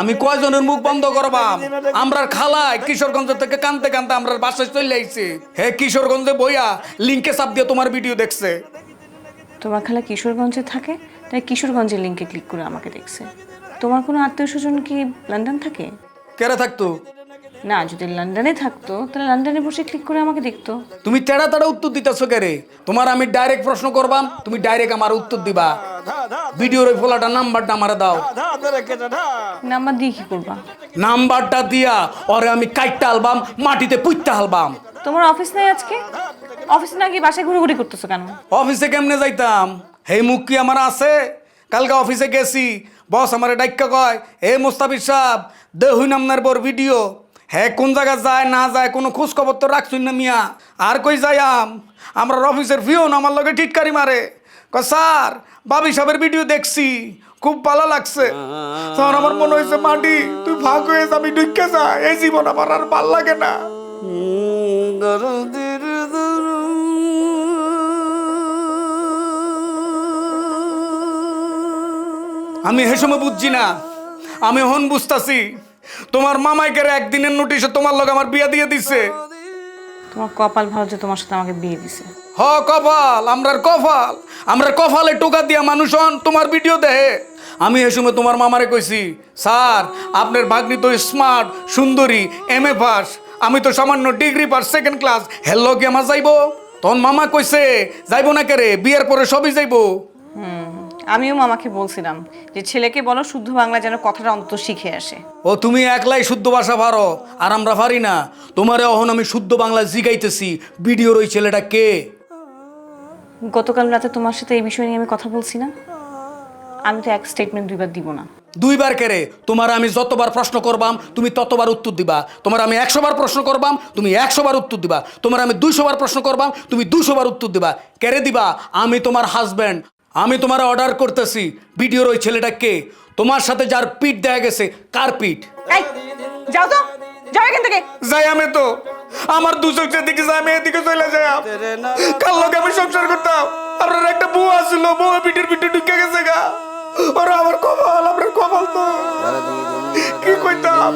আমি কয়জনের মুখ বন্ধ করবাম? আমরা খালায় কিশোরগঞ্জ থেকে কানতে কানতে আমরা বাসায় চলে আইছি। হে কিশোরগঞ্জে বইয়া লিংকে চাপ দিয়ে তোমার ভিডিও দেখছে। তোমার খালা কিশোরগঞ্জে থাকে, তাই কিশোরগঞ্জের লিঙ্কে ক্লিক করে আমাকে দেখছে। তোমার কোনো আত্মীয় স্বজন কি লন্ডন থাকে? কেরে থাকতো? না, যদি লন্ডনে থাকতো তাহলে লন্ডনে বসে ক্লিক করে আমাকে দেখতো। তুমি তেড়া তেড়া উত্তর দিতেছো কেরে? তোমার আমি ডাইরেক্ট প্রশ্ন করবাম, তুমি ডাইরেক্ট আমার উত্তর দিবা। ভিডিওর ওই ফলাটা নাম্বারটা আমারে দাও। নাম্বার দিয়ে কি করবা? নাম্বারটা দিয়া ওরে আমি কাইটটা আলবাম, মাটিতে পুইত্তা আলবাম। তোমার অফিস নাই আজকে? অফিসে না গিয়ে বাসায় ঘুরোঘুরি করতেছো কেন? অফিসে কেমনে যাইতাম? হেই মুখ কি আমার আছে? কালকে অফিসে গেছি, বস আমারে ডাইক্কা কয়, হে মোস্তাফিজ সাহেব দেহুই নামনার বর ভিডিও। হ্যাঁ, কোন জায়গায় যায় না যায় কোনো খোঁজ খবর তো রাখছুন না মিয়া। আর কই যাইয়াম, আমরা অফিসের ভিউন আমার লগে টিটকারি মারে, কয় স্যার বাবি সাহেবের ভিডিও দেখছি, খুব ভালো লাগছে। তখন আমার মনে হয়েছে মাটি তুই ভাগ হয়ে যাবি, ঢুকে যা, এই জীবন আমার আর ভাল লাগে না। আমি হে সময় বুঝছি না, আমি হন বুঝতাছি। তোমার মামাই কেরে একদিনের নোটিশে তোমার লগে আমার বিয়া দিয়ে দিছে। তোমার কপাল ভালো যে তোমার সাথে আমাকে বিয়ে দিছে। হ কপাল, আমরার কপালে টোকা দিয়া মানুষ হন তোমার ভিডিও দেহে। আমি এ সময় তোমার মামারে কইছি, স্যার আপনার ভাগ্নি তো স্মার্ট সুন্দরী, MA পাস, আমি তো সামান্য degree pass second class, hello কি আমার যাইব? তখন মামা কইছে যাইব না কেরে, বিয়ের পরে সবই যাইব। আমিও মামাকে বলছিলাম যে ছেলেকে বলো শুদ্ধ বাংলা যেন কথাটা অন্তত শিখে আসে। ও তুমি একলাই শুদ্ধ ভাষা পারো আর আমরা পারি না। তোমারে অহন আমি শুদ্ধ বাংলা জিগাইতেছি, ভিডিওর ওই ছেলেটা কে? গতকাল রাতে তোমার সাথে এই বিষয় নিয়ে আমি কথা বলছি না? আমি তো এক স্টেটমেন্ট দুইবার দিব না। দুইবার কেরে? তোমার আমি যতবার প্রশ্ন করবাম তুমি ততবার উত্তর দিবা। তোমার আমি 100 বার প্রশ্ন করবাম তুমি 100 বার উত্তর দিবা। তোমার আমি 200 বার প্রশ্ন করবাম তুমি 200 বার উত্তর দিবা। কেরে দিবা? আমি তোমার হাজব্যান্ড, আমি তোমার অর্ডার করতেছি, ভিডিওর ওই ছেলেটা কে? তোমার সাথে যার পিঠ দেখা গেছে, কার পিঠ? এই যাও তো, যাও এখান থেকে। যাই আমি তো, আমার দুচোখ যেদিকে যায় আমি এদিকে চলে যাই। কার লোকে আমি সংসার করতাম, আপনার একটা বউ আসছিল, বউ পিঠের পিঠে ঢুকে গেছে গা। ওরা আমার কপাল, আপনার কপাল তো কি কইতাম।